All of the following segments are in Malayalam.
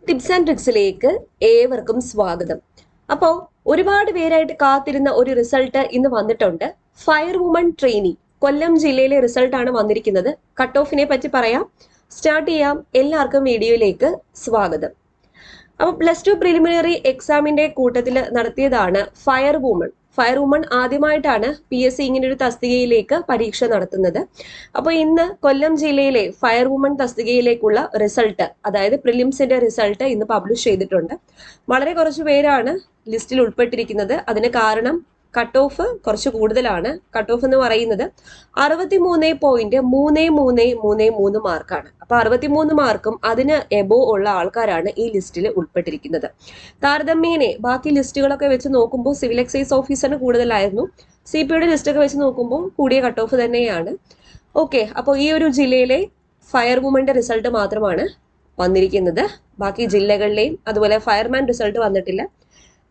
ടിപ്സ് ആൻഡ് ട്രിക്സിലേക്ക് ഏവർക്കും സ്വാഗതം. അപ്പോൾ ഒരുപാട് പേരായിട്ട് കാത്തിരുന്ന ഒരു റിസൾട്ട് ഇന്ന് വന്നിട്ടുണ്ട്. ഫയർ വുമൺ ട്രെയിനി കൊല്ലം ജില്ലയിലെ റിസൾട്ടാണ് വന്നിരിക്കുന്നത്. കട്ട് ഓഫിനെ പറ്റി പറയാം, സ്റ്റാർട്ട് ചെയ്യാം. എല്ലാവർക്കും വീഡിയോയിലേക്ക് സ്വാഗതം. അപ്പോൾ +2 പ്രിലിമിനറി എക്സാമിന്റെ കൂട്ടത്തിൽ നടത്തിയതാണ് ഫയർ വുമൺ. ഫയർ വുമൺ ആദ്യമായിട്ടാണ് PSC ഇങ്ങനെ ഒരു തസ്തികയിലേക്ക് പരീക്ഷ നടത്തുന്നത്. അപ്പോൾ ഇന്ന് കൊല്ലം ജില്ലയിലെ ഫയർ വുമൺ തസ്തികയിലേക്കുള്ള റിസൾട്ട്, അതായത് പ്രിലിംസിന്റെ റിസൾട്ട് ഇന്ന് പബ്ലിഷ് ചെയ്തിട്ടുണ്ട്. വളരെ കുറച്ച് പേരാണ് ലിസ്റ്റിൽ ഉൾപ്പെട്ടിരിക്കുന്നത്. അതിന് കാരണം കട്ട് ഓഫ് കുറച്ച് കൂടുതലാണ്. കട്ട് ഓഫ് എന്ന് പറയുന്നത് 63.3333 മാർക്കാണ്. അപ്പൊ 63 മാർക്കും അതിന് എബോ ഉള്ള ആൾക്കാരാണ് ഈ ലിസ്റ്റിൽ ഉൾപ്പെട്ടിരിക്കുന്നത്. താരതമ്യേനെ ബാക്കി ലിസ്റ്റുകളൊക്കെ വെച്ച് നോക്കുമ്പോൾ സിവിൽ എക്സൈസ് ഓഫീസറിന് കൂടുതലായിരുന്നു. CPയുടെ ലിസ്റ്റൊക്കെ വെച്ച് നോക്കുമ്പോൾ കൂടിയ കട്ട് ഓഫ് തന്നെയാണ്. ഓക്കെ, അപ്പോൾ ഈ ഒരു ജില്ലയിലെ ഫയർ വുമന്റെ റിസൾട്ട് മാത്രമാണ് വന്നിരിക്കുന്നത്. ബാക്കി ജില്ലകളിലെയും അതുപോലെ ഫയർമാൻ റിസൾട്ട് വന്നിട്ടില്ല.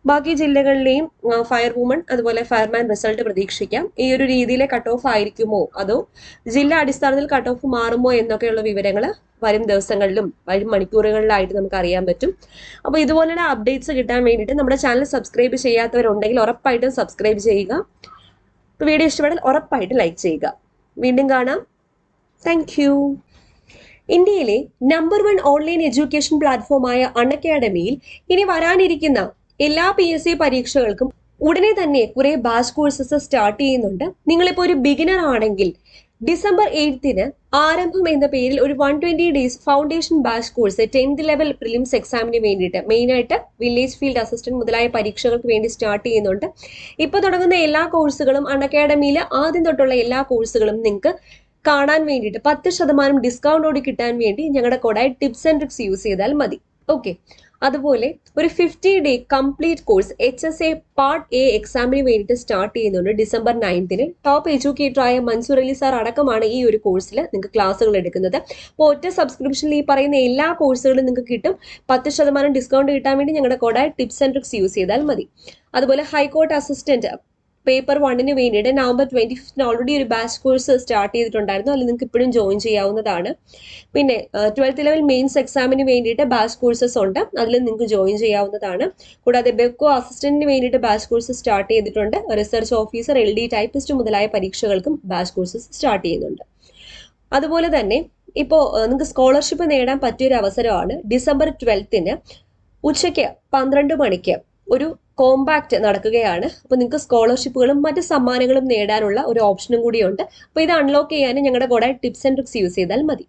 ബാക്കി ജില്ലകളിലെയും ഫയർ വുമൺ അതുപോലെ ഫയർമാൻ റിസൾട്ട് പ്രതീക്ഷിക്കാം. ഈ ഒരു രീതിയിലെ കട്ട് ഓഫ് ആയിരിക്കുമോ അതോ ജില്ലാ അടിസ്ഥാനത്തിൽ കട്ട് ഓഫ് മാറുമോ എന്നൊക്കെയുള്ള വിവരങ്ങൾ വരും ദിവസങ്ങളിലും വരും മണിക്കൂറുകളിലായിട്ട് നമുക്ക് അറിയാൻ പറ്റും. അപ്പോൾ ഇതുപോലുള്ള അപ്ഡേറ്റ്സ് കിട്ടാൻ വേണ്ടിയിട്ട് നമ്മുടെ ചാനൽ സബ്സ്ക്രൈബ് ചെയ്യാത്തവരുണ്ടെങ്കിൽ ഉറപ്പായിട്ടും സബ്സ്ക്രൈബ് ചെയ്യുക. വീഡിയോ ഇഷ്ടപ്പെട്ടാൽ ഉറപ്പായിട്ട് ലൈക്ക് ചെയ്യുക. വീണ്ടും കാണാം. Thank you. ഇന്ത്യയിലെ നമ്പർ 1 ഓൺലൈൻ എഡ്യൂക്കേഷൻ പ്ലാറ്റ്ഫോമായ അൺഅക്കാഡമിയിൽ ഇനി വരാനിരിക്കുന്ന എല്ലാ PSC പരീക്ഷകൾക്കും ഉടനെ തന്നെ കുറെ ബാച്ച് കോഴ്സസ് സ്റ്റാർട്ട് ചെയ്യുന്നുണ്ട്. നിങ്ങളിപ്പോൾ ഒരു ബിഗിനർ ആണെങ്കിൽ December 8 ആരംഭം എന്ന പേരിൽ ഒരു 120 days foundation batch course 10th level prelims എക്സാമിന് വേണ്ടിയിട്ട് മെയിനായിട്ട് വില്ലേജ് ഫീൽഡ് അസിസ്റ്റന്റ് മുതലായ പരീക്ഷകൾക്ക് വേണ്ടി സ്റ്റാർട്ട് ചെയ്യുന്നുണ്ട്. ഇപ്പോൾ തുടങ്ങുന്ന എല്ലാ കോഴ്സുകളും അൺഅക്കാഡമിയിൽ ആദ്യം തൊട്ടുള്ള എല്ലാ കോഴ്സുകളും നിങ്ങൾക്ക് കാണാൻ വേണ്ടിയിട്ട് 10% ഡിസ്കൗണ്ടോട് കിട്ടാൻ വേണ്ടി ഞങ്ങളുടെ കോഡായി ടിപ്സ് ആൻഡ് ട്രിക്സ് യൂസ് ചെയ്താൽ മതി. ഓക്കെ, അതുപോലെ ഒരു 50 day complete course HSA part A എക്സാമിന് വേണ്ടിയിട്ട് സ്റ്റാർട്ട് ചെയ്യുന്നുണ്ട് December 9. ടോപ്പ് എഡ്യൂക്കേറ്ററായ മൻസൂർ അലി സാർ അടക്കമാണ് ഈ ഒരു കോഴ്സിൽ നിങ്ങൾക്ക് ക്ലാസ്സുകൾ എടുക്കുന്നത്. അപ്പോൾ ഒറ്റ സബ്സ്ക്രിപ്ഷനിൽ ഈ പറയുന്ന എല്ലാ കോഴ്സുകളും നിങ്ങൾക്ക് കിട്ടും. 10% ഡിസ്കൗണ്ട് കിട്ടാൻ വേണ്ടി ഞങ്ങളുടെ കോഡായി ടിപ്സ് ആൻഡ് ട്രിക്സ് യൂസ് ചെയ്താൽ മതി. അതുപോലെ ഹൈക്കോർട്ട് അസിസ്റ്റന്റ് പേപ്പർ 1 വേണ്ടിയിട്ട് November 25 ഓൾറെഡി ഒരു ബാച്ച് കോഴ്സ് സ്റ്റാർട്ട് ചെയ്തിട്ടുണ്ടായിരുന്നു. അതിൽ നിങ്ങൾക്ക് ഇപ്പോഴും ജോയിൻ ചെയ്യാവുന്നതാണ്. പിന്നെ 12th ലെവൽ മെയിൻസ് എക്സാമിന് വേണ്ടിയിട്ട് ബാച്ച് കോഴ്സസ് ഉണ്ട്, അതിൽ നിങ്ങൾക്ക് ജോയിൻ ചെയ്യാവുന്നതാണ്. കൂടാതെ BEVCO അസിസ്റ്റന്റിന് വേണ്ടിയിട്ട് ബാച്ച് കോഴ്സ് സ്റ്റാർട്ട് ചെയ്തിട്ടുണ്ട്. റിസർച്ച് ഓഫീസർ, LD ടൈപ്പിസ്റ്റ് മുതലായ പരീക്ഷകൾക്കും ബാച്ച് കോഴ്സസ് സ്റ്റാർട്ട് ചെയ്യുന്നുണ്ട്. അതുപോലെ തന്നെ ഇപ്പോൾ നിങ്ങൾക്ക് സ്കോളർഷിപ്പ് നേടാൻ പറ്റിയൊരു അവസരമാണ്. December 12 ഉച്ചയ്ക്ക് 12 മണിക്ക് ഒരു കോമ്പാക്ട് നടക്കുകയാണ്. അപ്പോൾ നിങ്ങൾക്ക് സ്കോളർഷിപ്പുകളും മറ്റ് സമ്മാനങ്ങളും നേടാനുള്ള ഒരു ഓപ്ഷനും കൂടിയുണ്ട്. അപ്പോൾ ഇത് അൺലോക്ക് ചെയ്യാൻ ഞങ്ങളുടെ കൂടെ ടിപ്സ് ആൻഡ് ട്രിക്സ് യൂസ് ചെയ്താൽ മതി.